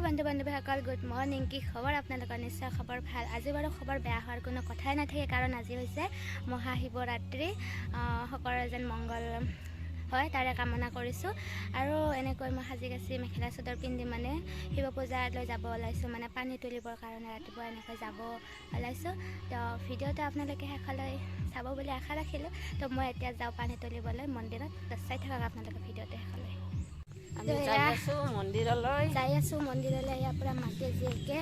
বন্ধু বান্ধৱীসকল good morning. কি খবৰ আপোনালোকৰ? নিশ্চয় খবৰ ভাল। আজি বাৰু খবৰ বেয়া হোৱাৰ কোনো কথাই নাথাকে, কাৰণ আজি হৈছে মহাশিৱৰাত্ৰি। সকলোৰে যেন মংগল হয় তাৰে কামনা কৰিছোঁ। আৰু এনেকৈ মই সাজি কাচি মেখেলা চাদৰ পিন্ধি মানে শিৱ পূজালৈ যাব ওলাইছোঁ, মানে পানী তুলিবৰ কাৰণে ৰাতিপুৱা এনেকৈ যাব ওলাইছোঁ। তো ভিডিঅ'টো আপোনালোকে শেষলৈ চাব বুলি আশা ৰাখিলোঁ। তো মই এতিয়া যাওঁ পানী তুলিবলৈ মন্দিৰত। তো চাই থাকক আপোনালোকে ভিডিঅ'টো শেষলৈ। যাই আছোঁ মন্দিৰলৈ। ইয়াৰ পৰা মাকে জীয়েকে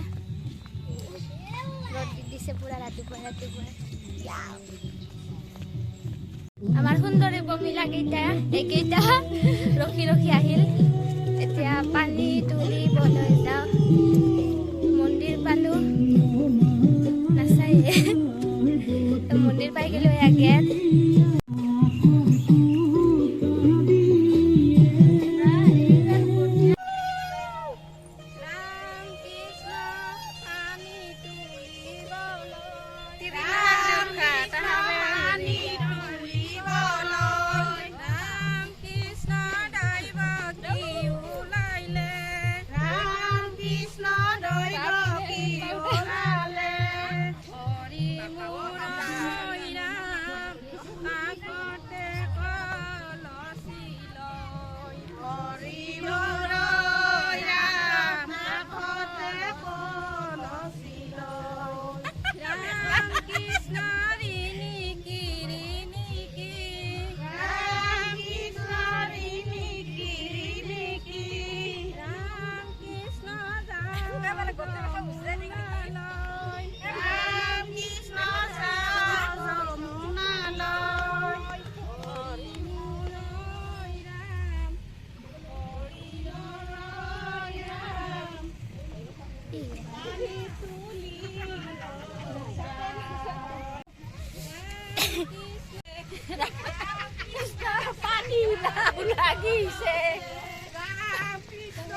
ৰ'দ দিছে পুৰা ৰাতিপুৱা। আমাৰ সুন্দৰী পমিলাকেইটা এইকেইটা ৰখি আহিল। এতিয়া পানী তুলিবলৈ যাওঁ। মন্দিৰ পালোঁ নাচায়ে মন্দিৰ পাই গ'লো গেট।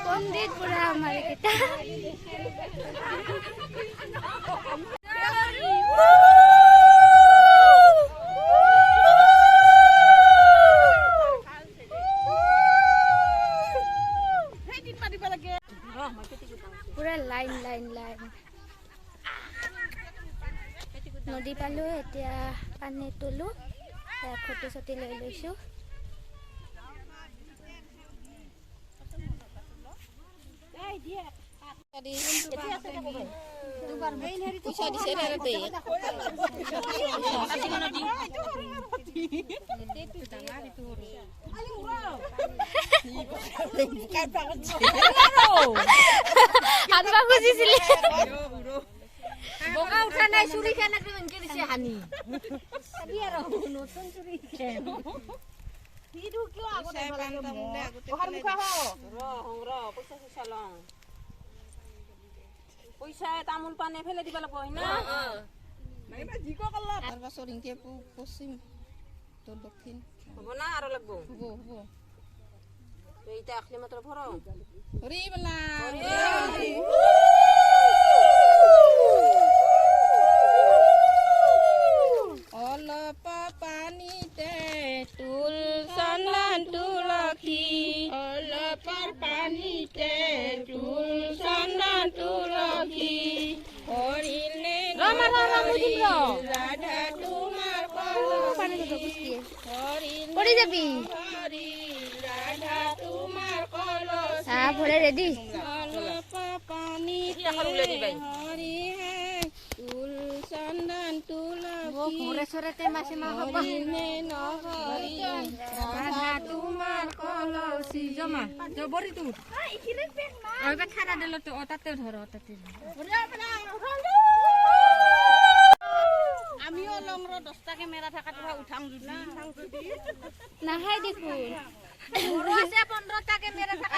पंडित पूरा हमारे किता पूरा लाइन नदी पालो। एतिया पानी तुलो, फटो चटी ले लैसो। বগা উঠা নাই চুরি খান এনেকে দিছে হানি খাবি আর নতুন চুরি খেম হিদু কিয় আগতে লাগে ওহার মুখা হ র পয়সা চালং পয়সা তামুল পানে ফেলে দিবা লাগব না মাইবা জিকো কল্লা আর বছর ইনকে পশ্চিম তো দক্ষিণ হবো না আর লাগব হবো এইটা আখলি মাত্র ভরো হরি বলা হরি পানিতে তুল চন্দন তুলসী অলপৰ পানীতে তুল চন্দন তুলসী হৰিণে ৰাধা তোমাৰ পৰি যাবি ৰাধা তোমাৰ কলসী ভৰে ৰেডি অলপ পানীতে হৰি তুল চন্দন তুলসী ঘৰে মাছে ৰাধা তোমাৰ কলসী জমা বৰি তোৰ ঠাণ্ডা দিলে তাতে ধৰ আমিও লং ৰ 10টা কেমেৰা থাকাটো উঠাম যদি নাহাই দেখোন 15টা কেমেৰা থাকা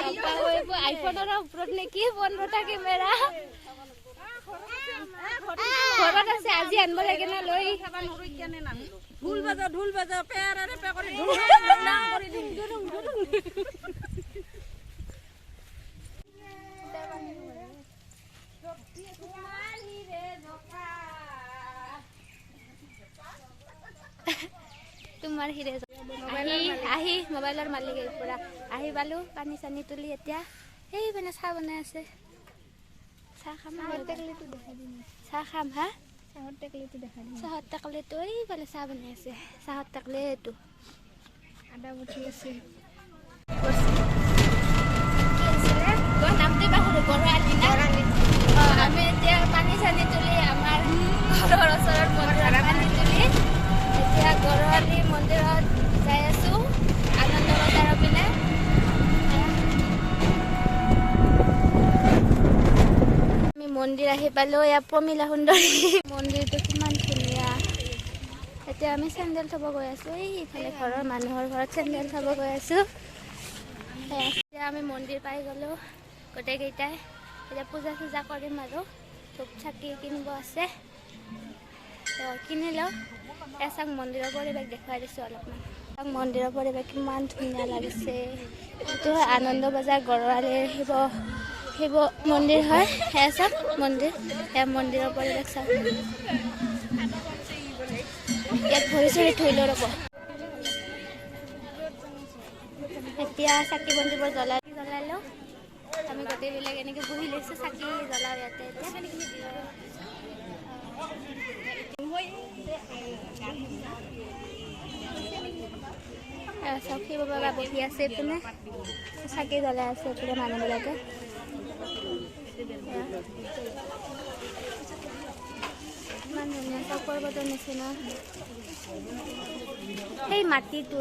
আইফোনৰ ওপৰত নেকি 15টা কেমেৰা ঘৰত আছে। আজি আনব লাগে না লৈ ঢোল বাজা পেয়াৰে পে কৰি তোমাৰ হিৰে আহি মোবাইলৰ মালিক পুৰা আহি পালো। পানী চানী তুলি এতিয়া সেই মানে চাহ বনাই আছে। চাহ খাম চাহ খাম হা চাহত টেকলিটো এইফালে চাহ বনাই আছে চাহত টেকলিটো আদা বটি আছে নামটো পাহৰো বৰআলি না আমি এতিয়া পানী চানী তুলি আমাৰ ঘৰৰ ওচৰত মন্দিৰত পানী তুলি এতিয়া বৰআলি মন্দিৰত যাই আছো আনন্দ বজাৰৰ পিনে আমি মন্দিৰ আহি পালো ইয়াত প্ৰমিলা সুন্দৰী মন্দিৰটো কিমান ধুনীয়া এতিয়া আমি চেণ্ডেল থ'ব গৈ আছো এইফালে ঘৰৰ মানুহৰ ঘৰত চেণ্ডেল থ'ব গৈ আছো এতিয়া আমি মন্দিৰ পাই গ'লো গোটেইকেইটাই এতিয়া পূজা চূজা কৰিম আৰু ধূপ চাকি কিনিব আছে কিনি লওঁ এচাক মন্দিৰৰ পৰিৱেশ দেখুৱাই দিছোঁ অলপমান মন্দিৰৰ পৰিৱেশ কিমান ধুনীয়া লাগিছে এইটো হয় আনন্দ বজাৰ গড়আলিৰ শিৱ মন্দিৰ হয় সেয়া চাওক মন্দিৰ সেয়া মন্দিৰৰ পৰিৱেশ চাওক ইয়াত ভৰি চৰি থৈ লৈ ৰ'ব এতিয়া চাকি বন্তিবোৰ জ্বলাই লওঁ আমি গোটেইবিলাক এনেকৈ বহি লৈছোঁ চাকি জ্বলাওঁ ইয়াতে চাওক শিৱ বাবা বহি আছে এইপিনে চাকি জ্বলাই আছে এইপিনে মানুহবিলাকে ইমান ধুনীয়া চাওক পৰ্বতৰ নিচিনা সেই মাটিটো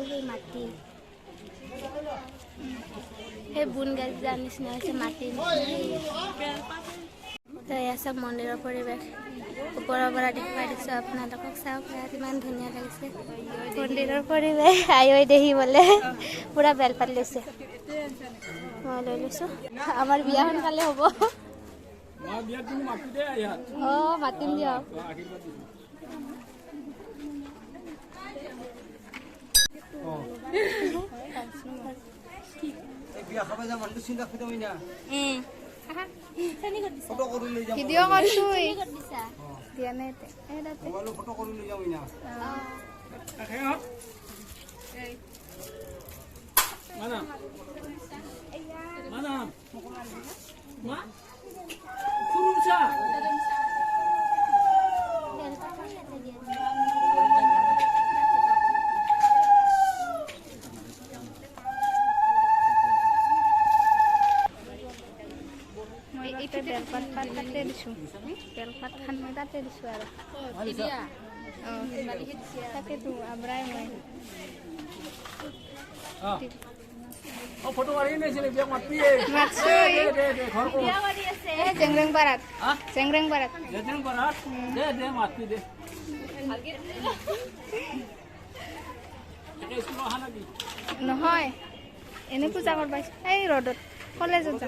সেই বুন গাজাৰ নিচিনা হৈছে মাটিৰ এয়া চাওক মন্দিৰৰ পৰিৱেশ ওপৰৰ পৰা দেখুৱাই দিছোঁ আপোনালোকক চাওক ইয়াত ইমান ধুনীয়া লাগিছে মন্দিৰৰ পৰিৱেশ আই দেখিবলৈ পূৰা বেলপাত লৈছে মই লৈ লৈছোঁ আমাৰ বিয়া সোনকালে হ'ব অঁ মাতিম দিয়ক ভিডিঅ' কৰিছো দিয়া নাই বেলপাত তাতে দিছোঁ বেলপাত খান মই তাতে দিছোঁ আৰু তাতেতো আবৰাই মই জেংৰেং পাৰাত নহয় এনে পূজা কৰিব এই ৰ'দত কলেজত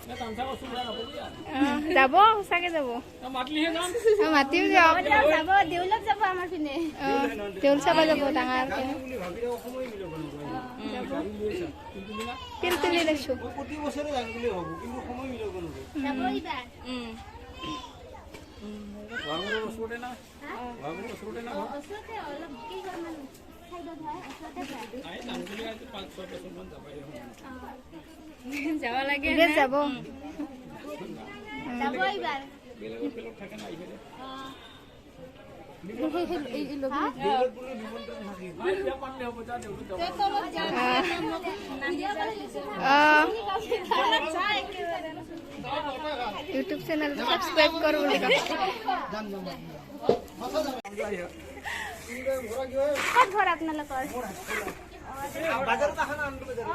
যাম যাব সঁচাকে যাব মাতিও যাওক দেউলক যাব আমাৰ পিনে দেউল চাব যাব ডাঙৰকে পিল তুলি লৈছো যাব লাগে যাব ইউটিউব চেনেল সাবস্ক্ৰাইব কৰো বুলি কয় কত ঘৰ আপোনালোকৰ বাজাৰত আহা না আনন্দ বাজাৰ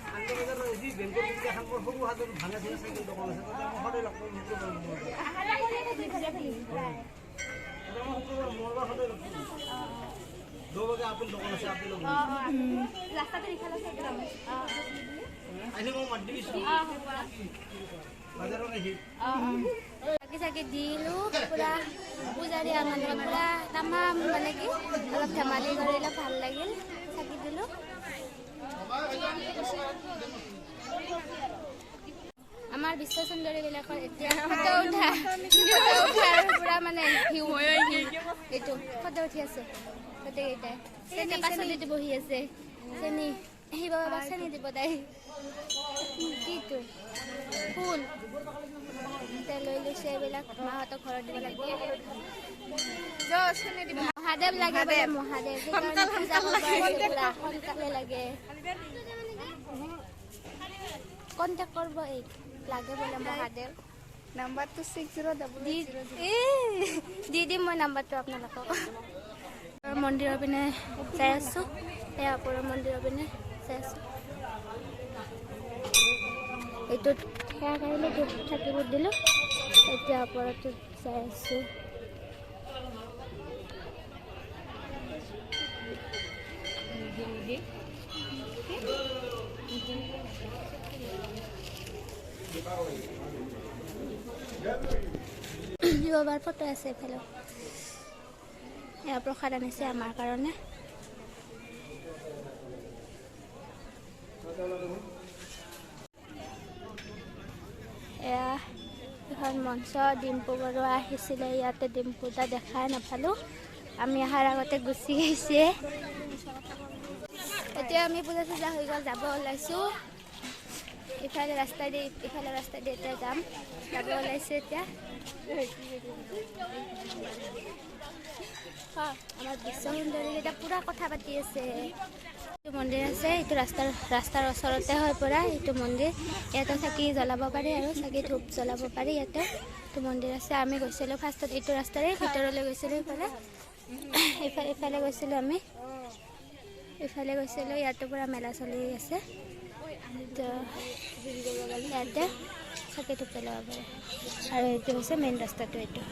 আনন্দ বাজাৰ যি বেংকৰ যে এখন সৰু হাতৰ ভাঙা চিঙা চাইকেল দোকান আছে তাতে মই সদায় লগ পাওঁ দুবাগে আপেল দোকান আছে আপেল ৰাস্তাতে দেখালে একদম আইনে মই মাত দিছো বাজাৰত আহি চাকি দিলোঁ পুৰা পূজাৰী আমাৰ লগত পুৰা তামাম মানে কি অলপ ধেমালি কৰিলে ভাল লাগিল চাকি দিলোঁ আমাৰ বিশ্ব সুন্দৰীবিলাকৰ এতিয়া ফটো উঠা পুৰা মানে ভিউ এইটো ফটো উঠি আছে গোটেইকেইটাই চেনী পাচলিটো বহি আছে চেনী আহিব বাবা চেনী দিব তাই কিটো ফুল এতিয়া লৈ লৈছে এইবিলাক মাহঁতক ঘৰত দিব লাগিব মহাদেৱ লাগে বোলে মহাদেৱ সেইকাৰণে পূজা কৰিব আহিছে পুৰা সোনকালে লাগে কণ্টেক্ট কৰিব এই লাগে বোলে মহাদেৱ নাম্বাৰটো 6000 দি দিম মই নাম্বাৰটো আপোনালোকক মন্দিৰৰ পিনে চাই আছোঁ এয়া ওপৰৰ মন্দিৰৰ পিনে চাই আছোঁ এইটোত সেয়া কাঢ়িলে থাকিব দিলোঁ এতিয়া ওপৰতো চাই আছোঁ যোৱাবাৰ ফটো আছে এইফালে এয়া প্ৰসাদ আনিছে আমাৰ কাৰণে এয়া এখন মঞ্চ ডিম্পু বৰুৱা আহিছিলে ইয়াতে ডিম্পু দা দেখাই নাপালোঁ আমি অহাৰ আগতে গুচি গৈছে এতিয়া আমি পূজা চূজা হৈ গ'ল যাব ওলাইছোঁ ইফালে ৰাস্তা দি এতিয়া যাম যাব ওলাইছোঁ এতিয়া আমাৰ বিশ্ব সুন্দৰীকেইটা পূৰা কথা পাতি আছে এইটো মন্দিৰ আছে এইটো ৰাস্তাৰ ওচৰতে হয় পূৰা এইটো মন্দিৰ ইয়াতে চাকি জ্বলাব পাৰি আৰু চাকি ধূপ জ্বলাব পাৰি ইয়াতে এইটো মন্দিৰ আছে আমি গৈছিলোঁ ফাৰ্ষ্টত এইটো ৰাস্তাৰে ভিতৰলৈ গৈছিলোঁ ইফালে গৈছিলোঁ আমি ইফালে গৈছিলোঁ ইয়াতে পূৰা মেলা চলি আছে তো ইয়াতে চাকি ধূপ জ্বলাব পাৰে আৰু এইটো হৈছে মেইন ৰাস্তাটো এইটো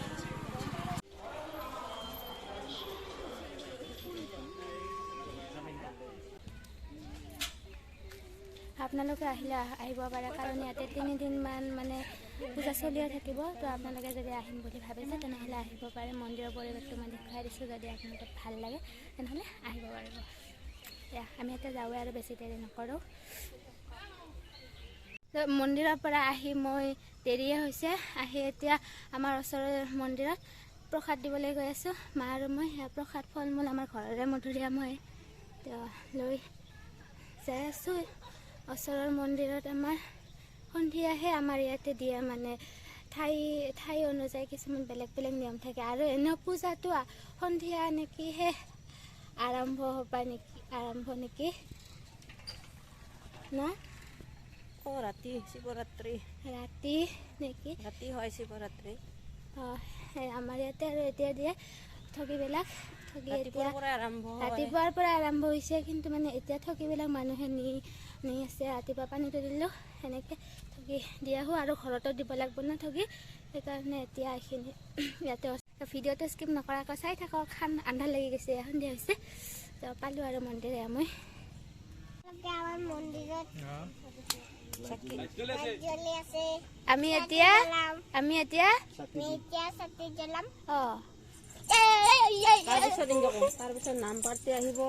আপোনালোকে আহিব পাৰে কাৰণ ইয়াতে 3 দিনমান মানে পূজা চলিয়ে থাকিব তো আপোনালোকে যদি আহিম বুলি ভাবিছে তেনেহ'লে আহিব পাৰে মন্দিৰৰ পৰিৱেশটো মই দেখুৱাই দিছোঁ যদি আপোনালোকক ভাল লাগে তেনেহ'লে আহিব পাৰিব এয়া আমি এতিয়া যাওঁৱে আৰু বেছি দেৰি নকৰোঁ মন্দিৰৰ পৰা আহি মই দেৰিয়ে হৈছে আহি এতিয়া আমাৰ ওচৰৰ মন্দিৰত প্ৰসাদ দিবলৈ গৈ আছোঁ মা আৰু মই সেয়া প্ৰসাদ ফল মূল আমাৰ ঘৰৰে মধুৰিআম হয় তো লৈ যাই আছোঁ ওচৰৰ মন্দিৰত আমাৰ সন্ধিয়াহে আমাৰ ইয়াতে দিয়ে মানে ঠাই অনুযায়ী কিছুমান বেলেগ নিয়ম থাকে আৰু এনেও পূজাটো সন্ধিয়া নেকিহে আৰম্ভ নেকি না ৰাতি শিৱৰাত্ৰি ৰাতি নেকি ৰাতি হয় শিৱৰাত্ৰি আমাৰ ইয়াতে আৰু এতিয়া দিয়ে ঠগীবিলাক ৰাতিপুৱাৰ পৰা আৰম্ভ হৈছে কিন্তু মানে এতিয়া ঠগীবিলাক মানুহে নি আছে ৰাতিপুৱা পানীটো দিলোঁ সেনেকৈ ঠগী দি আহোঁ আৰু ঘৰতো দিব লাগিব না ঠগী সেইকাৰণে এতিয়া এইখিনি ইয়াতে ভিডিঅ'টো স্কিপ নকৰাকৈ চাই থাকক আন্ধাৰ লাগি গৈছে সন্ধিয়া হৈছে তো পালোঁ আৰু মন্দিৰ মই আমি এতিয়া তাৰপিছত নাম পাৰ্টি আহিব